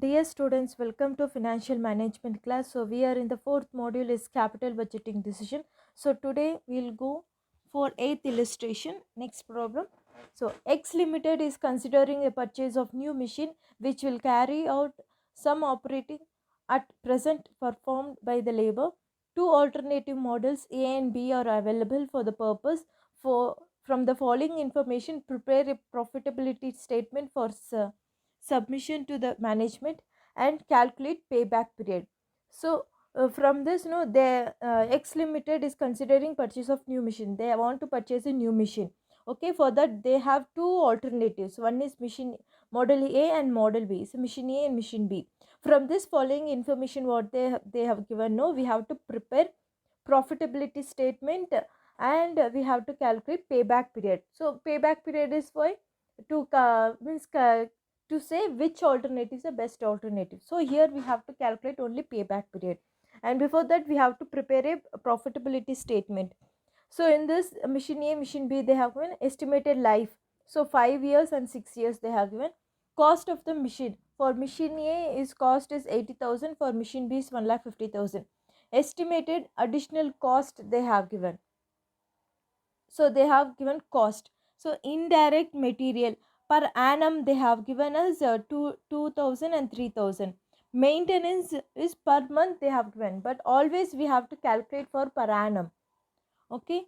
Dear students, welcome to financial management class. So we are in the fourth module is capital budgeting decision. So today we'll go for eighth illustration. Next problem. So X Limited is considering a purchase of new machine which will carry out some operating at present performed by the labor. Two alternative models A and B are available for the purpose. For from the following information, prepare a profitability statement for submission to the management and calculate payback period. So from this, no, the X Limited is considering purchase of new machine. They want to purchase a new machine. Okay, for that they have two alternatives. One is machine model A and model B. So machine A and machine B. From this following information, what they have given, no, we have to prepare profitability statement and we have to calculate payback period. So payback period is for to to say which alternative is the best alternative. So here we have to calculate only payback period, and before that we have to prepare a profitability statement. So in this machine A, machine B, they have given estimated life. So 5 years and 6 years they have given. Cost of the machine for machine A is cost is 80,000, for machine B is 1,50,000. Estimated additional cost they have given. So they have given cost. So indirect material per annum they have given us 2,000 and 3,000. Maintenance is per month they have given, but always we have to calculate for per annum. Okay.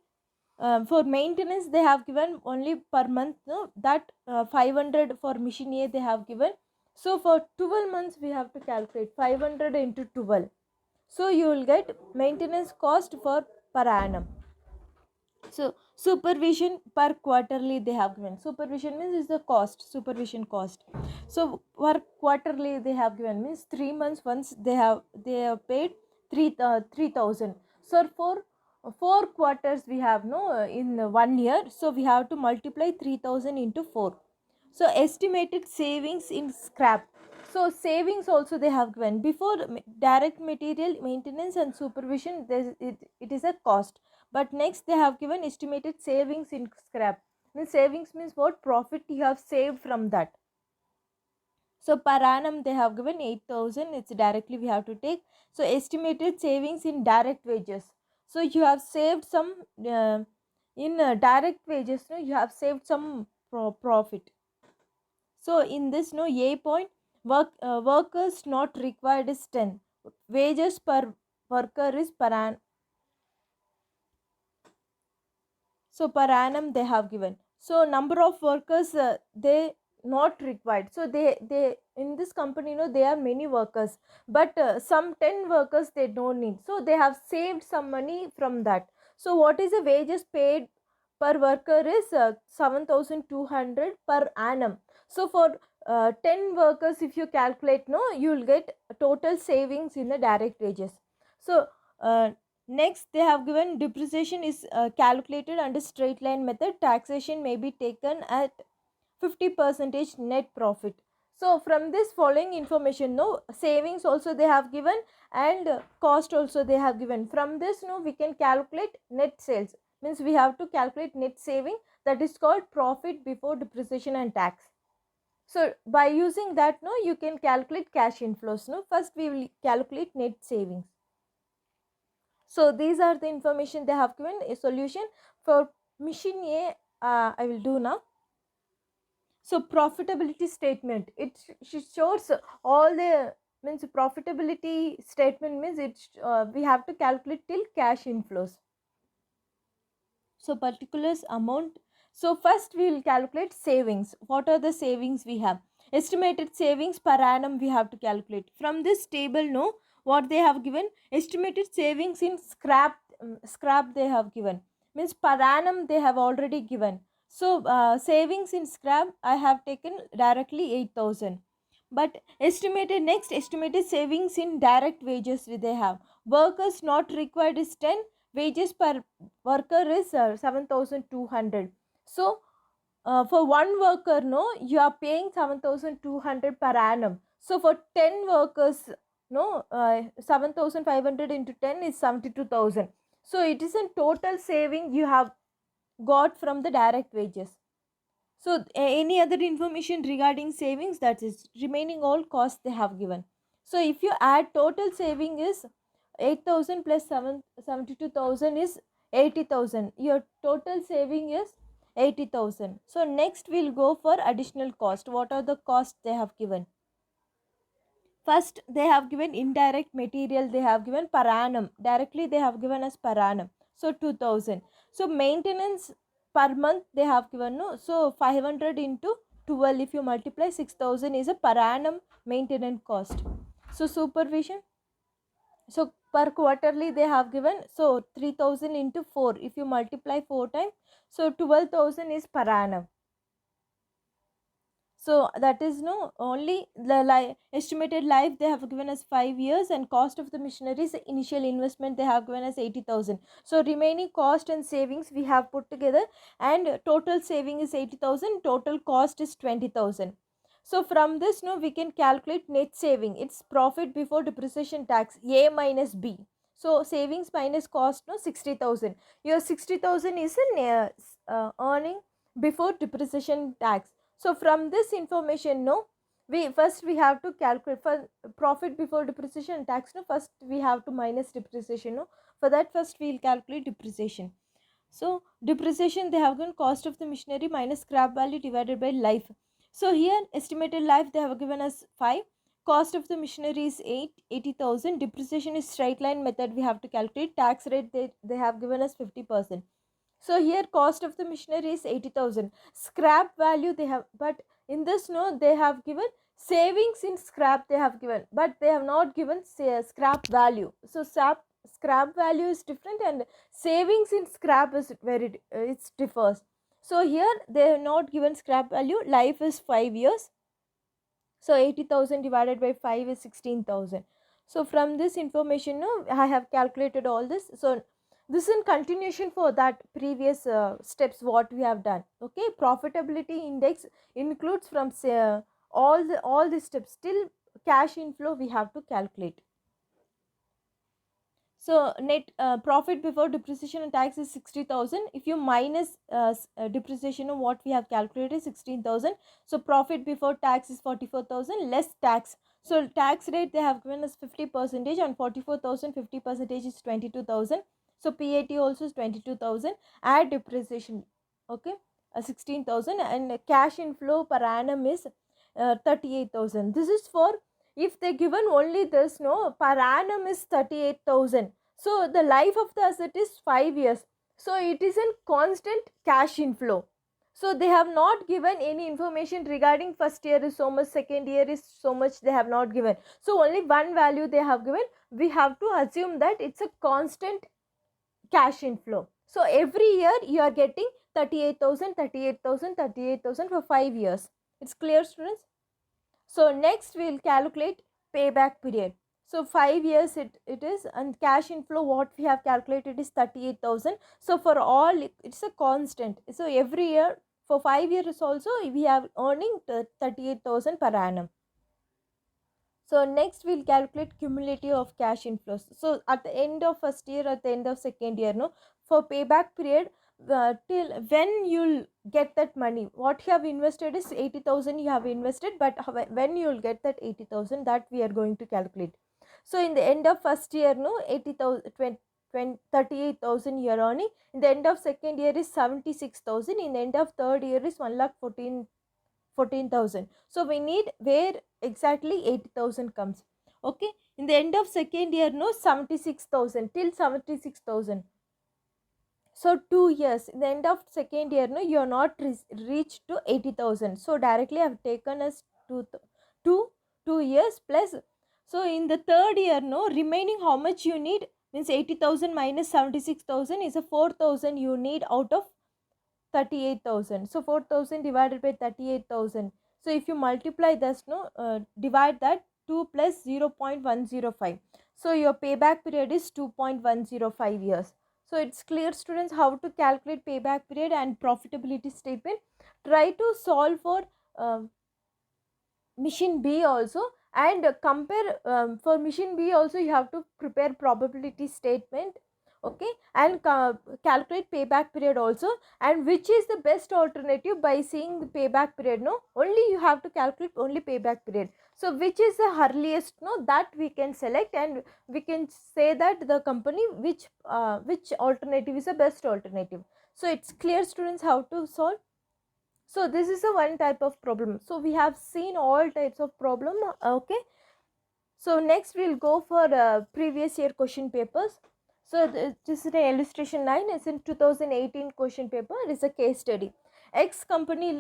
For maintenance they have given only per month, no, that 500 for machine A they have given. So for 12 months we have to calculate 500 into 12. So you will get maintenance cost for per annum. So supervision per quarterly they have given. Supervision means is the cost, supervision cost. So per quarterly they have given means 3 months once they have paid 3,000. So for 4 quarters we have no in 1 year. So we have to multiply 3,000 into 4. So estimated savings in scrap. So savings also they have given. Before direct material maintenance and supervision, it is a cost. But next they have given estimated savings in scrap. Means savings means what profit you have saved from that. So per annum they have given 8,000. It's directly we have to take. So estimated savings in direct wages. So you have saved some in direct wages. No, you have saved some profit. So in this, no, A point, workers not required is 10. Wages per worker is per annum. So per annum they have given. So number of workers they not required. So they in this company, no, there are many workers, but some 10 workers they don't need. So they have saved some money from that. So what is the wages paid per worker is 7,200 per annum. So for 10 workers if you calculate, no, you will get total savings in the direct wages. So next, they have given depreciation is calculated under straight line method. Taxation may be taken at 50% net profit. So from this following information, no, savings also they have given and cost also they have given. From this, no, we can calculate net sales. Means we have to calculate net saving, that is called profit before depreciation and tax. So by using that, no, you can calculate cash inflows. No, first we will calculate net savings. So these are the information they have given. A solution for machine A, I will do now. So profitability statement, shows all the means profitability statement means we have to calculate till cash inflows. So particulars amount. So first we will calculate savings. What are the savings we have? Estimated savings per annum we have to calculate. From this table, no, what they have given, estimated savings in scrap they have given. Means per annum they have already given. So savings in scrap I have taken directly 8,000. But estimated savings in direct wages they have. Workers not required is 10, wages per worker is 7,200. So for one worker, no, you are paying 7,200 per annum. So for 10 workers, no, 7,500 into 10 is 72,000. So it is a total saving you have got from the direct wages. So any other information regarding savings, that is remaining all costs they have given. So if you add, total saving is 8,000 plus 72,000 is 80,000. Your total saving is 80,000. So next we'll go for additional cost. What are the costs they have given? First, they have given indirect material, they have given per annum. Directly, they have given as per annum. So, 2000. So, maintenance per month they have given, no? So, 500 into 12, if you multiply, 6,000 is a per annum maintenance cost. So, supervision. So, per quarterly they have given, so 3,000 into 4, if you multiply 4 times, so 12,000 is per annum. So that is no only the estimated life they have given as 5 years, and cost of the machineries initial investment they have given as 80,000. So remaining cost and savings we have put together, and total saving is 80,000, total cost is 20,000. So from this, no, we can calculate net saving. It's profit before depreciation tax, A minus B. So savings minus cost, no, 60,000. Your 60,000 is an earning before depreciation tax. So from this information, no, we have to calculate for profit before depreciation and tax. No, first we have to minus depreciation. No, for that first we'll calculate depreciation. So depreciation they have given cost of the machinery minus scrap value divided by life. So here estimated life they have given us 5. Cost of the machinery is 80,000. Depreciation is straight line method we have to calculate. Tax rate they have given us 50%. So here cost of the machinery is 80,000. Scrap value they have, but in this, no, they have given savings in scrap they have given, but they have not given, say, scrap value. So scrap value is different, and savings in scrap is very it differs. So here they have not given scrap value. Life is 5 years. So 80,000 divided by 5 is 16,000. So from this information, no, I have calculated all this. So this is in continuation for that previous steps what we have done. Okay, profitability index includes from all the steps till cash inflow we have to calculate. So net profit before depreciation and tax is 60,000. If you minus depreciation, what we have calculated is 16,000. So profit before tax is 44,000 less tax. So tax rate they have given us 50%, on 44,000 50% is 22,000. So PAT also is 22,000. Add depreciation, okay, 16,000, and cash inflow per annum is 38,000. This is for, if they given only this, no, per annum is 38,000. So the life of the asset is 5 years. So it is a constant cash inflow. So they have not given any information regarding first year is so much, second year is so much, they have not given. So only one value they have given. We have to assume that it's a constant cash inflow. So every year you are getting 38,000, 38,000, 38,000 for 5 years. It's clear, students? So next we'll calculate payback period. So 5 years it is, and cash inflow what we have calculated is 38,000. So for all it's a constant. So every year for 5 years also we have earning 38,000 per annum. So next we'll calculate cumulative of cash inflows. So at the end of first year, at the end of second year, no, for payback period, till when you'll get that money, what you have invested is 80,000 you have invested, but when you'll get that 80,000, that we are going to calculate. So in the end of first year, no, 80,000, 38,000 you are earning. In the end of second year is 76,000. In the end of third year is 1,14,000. So we need where exactly 80,000 comes. Okay, in the end of second year, no, 76,000 till 76,000. So 2 years, in the end of second year, no, you are not reached to 80,000. So directly I have taken as 2 years plus. So in the third year, no, remaining how much you need means 80,000 minus 76,000 is a 4,000 you need out of 38,000. So 4,000 divided by 38,000. So if you multiply this, no, divide that 2 plus 0.105. So your payback period is 2.105 years. So it's clear, students, how to calculate payback period and profitability statement. Try to solve for machine B also, and compare for machine B also you have to prepare probability statement. Okay, and calculate payback period also, and which is the best alternative by seeing the payback period. No, only you have to calculate only payback period. So which is the earliest, no, that we can select, and we can say that the company which alternative is the best alternative. So it's clear, students, how to solve. So this is a one type of problem. So we have seen all types of problem. Okay, so next we'll go for previous year question papers. So this is an illustration 9. It's in 2018 question paper. It is a case study. X company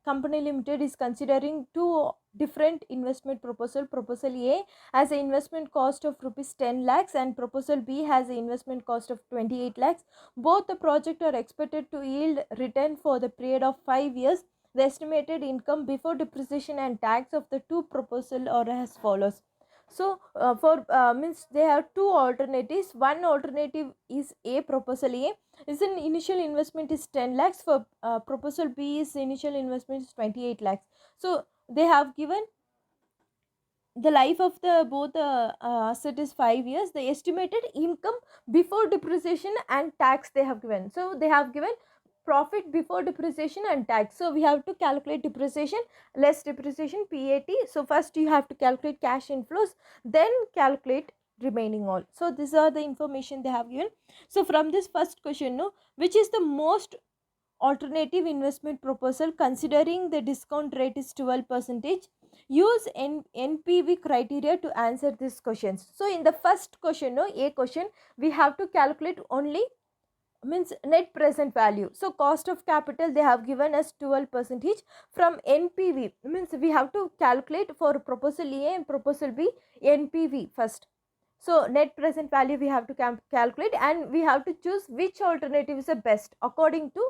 limited is considering two different investment proposal. Proposal A has an investment cost of rupees 10 lakhs and proposal B has an investment cost of 28 lakhs. Both the project are expected to yield return for the period of 5 years. The estimated income before depreciation and tax of the two proposal are as follows. So for means they have two alternatives. One alternative is A, proposal A is an initial investment is 10 lakhs. For proposal B is initial investment is 28 lakhs. So they have given the life of the both asset is 5 years. The estimated income before depreciation and tax they have given. So they have given profit before depreciation and tax. So we have to calculate depreciation less depreciation, PAT. So first you have to calculate cash inflows, then calculate remaining all. So these are the information they have given. So from this first question, no, which is the most alternative investment proposal considering the discount rate is 12 percentage? Use NPV criteria to answer these questions. So in the first question, no, A question, we have to calculate only means net present value. So cost of capital they have given us 12 percentage. From NPV means we have to calculate for proposal A and proposal B NPV first. So net present value we have to calculate, and we have to choose which alternative is the best according to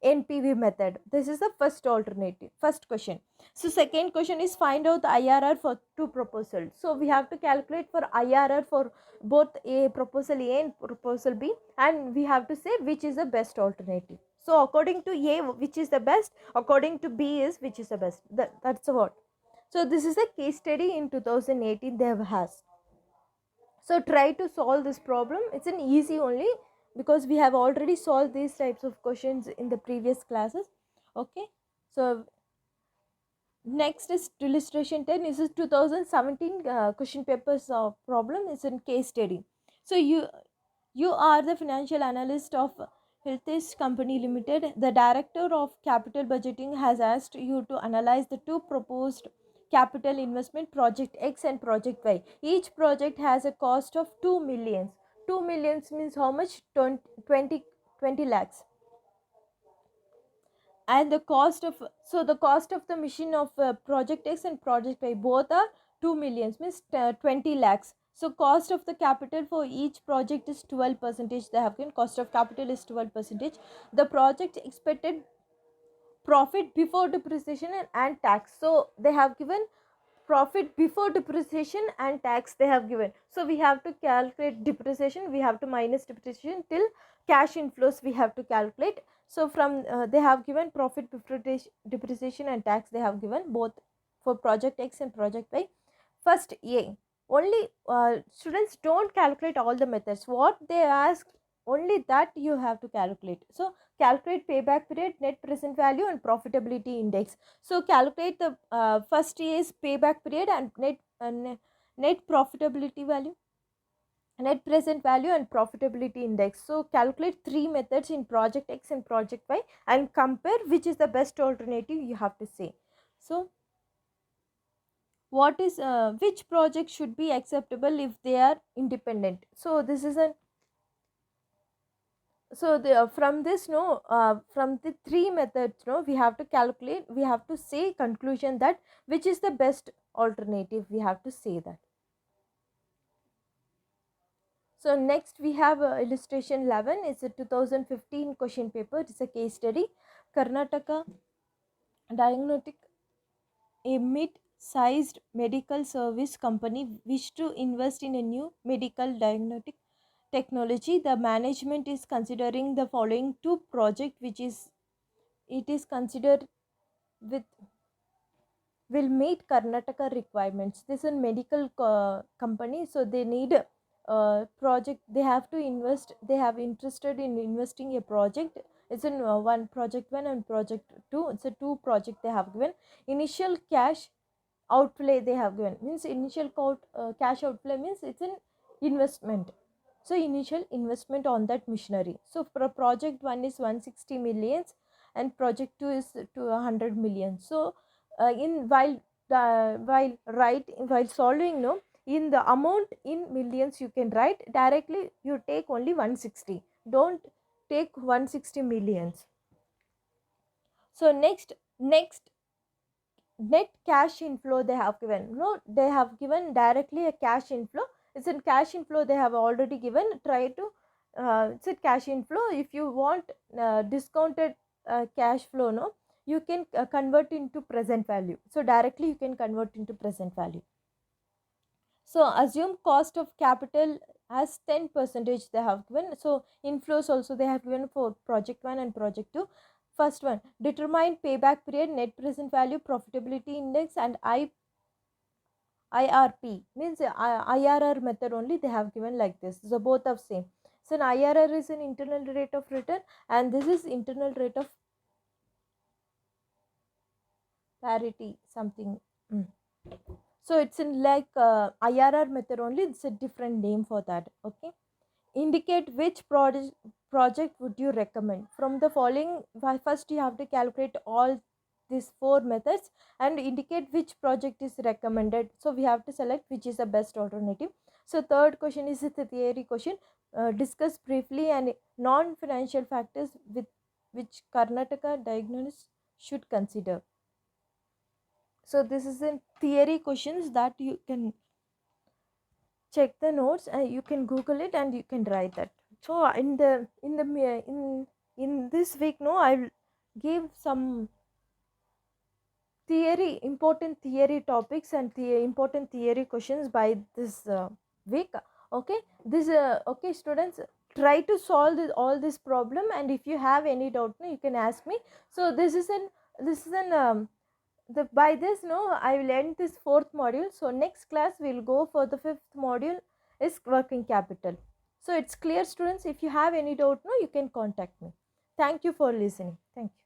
NPV method. This is the first alternative, first question. So second question is find out the IRR for two proposals. So we have to calculate for IRR for both proposal A and proposal B, and we have to say which is the best alternative. So according to A which is the best, according to B is which is the best. That's what. So this is a case study in 2018 they have has. So try to solve this problem. It's an easy only because we have already solved these types of questions in the previous classes. Okay, so next is illustration 10. This is 2017 question papers problem. It's in case study. So you are the financial analyst of Hiltish Company Limited. The director of capital budgeting has asked you to analyze the two proposed capital investment, project X and project Y. Each project has a cost of 2 millions. 2 millions means how much? 20 lakhs. And the cost of, so the cost of the machine of project X and project Y both are 2 millions means 20 lakhs. So cost of the capital for each project is 12 percentage. They have given cost of capital is 12 percentage. The project expected profit before depreciation and tax. So they have given profit before depreciation and tax they have given. So we have to calculate depreciation, we have to minus depreciation till cash inflows we have to calculate. So from they have given profit before depreciation and tax they have given both for project X and project Y. First A only students don't calculate all the methods. What they ask only that you have to calculate. So calculate payback period, net present value and profitability index. So calculate the first is payback period and net profitability value, net present value and profitability index. So calculate three methods in project X and project Y and compare which is the best alternative you have to say. So what is which project should be acceptable if they are independent? So this is an, so the from this, no, from the three methods, no, we have to calculate, we have to say conclusion that which is the best alternative, we have to say that. So next we have illustration 11. It's a 2015 question paper. It's a case study. Karnataka Diagnostic, a mid-sized medical service company, wished to invest in a new medical diagnostic technology. The management is considering the following two projects, which is it is considered with will meet Karnataka requirements. This is a medical company, so they need project, they have to invest, they have interested in investing a project. It's in one project 1 and project 2. It's a two project they have given. Initial cash outlay they have given, means initial cash outlay means it's an investment. So initial investment on that machinery. So for project 1 is 160 millions and project 2 is to 100 million. So in while solving, no, in the amount in millions you can write directly, you take only 160, don't take 160 millions. So next net cash inflow they have given, no, they have given directly a cash inflow. It's in cash inflow they have already given. Try to it's a cash inflow. If you want discounted cash flow, no, you can convert into present value. So directly you can convert into present value. So assume cost of capital as 10 percentage they have given. So inflows also they have given for project 1 and project 2. First one, determine payback period, net present value, profitability index, and IRP means IRR method only they have given like this. So both are same. So an IRR is an internal rate of return and this is internal rate of parity something. So it's in like IRR method only. It's a different name for that. Okay. Indicate which project would you recommend from the following. First you have to calculate all these four methods and indicate which project is recommended. So we have to select which is the best alternative. So third question is the theory question. Discuss briefly and non-financial factors with which Karnataka diagnosis should consider. So this is in theory questions that you can check the notes and you can Google it and you can write that. So in this week, no, I'll give some important theory topics and the important theory questions by this week. Okay, this okay students, try to solve all this problem, and if you have any doubt, no, you can ask me. So this is an by this, no, I will end this fourth module. So next class we'll go for the fifth module is working capital. So it's clear students. If you have any doubt, no, you can contact me. Thank you for listening. Thank you.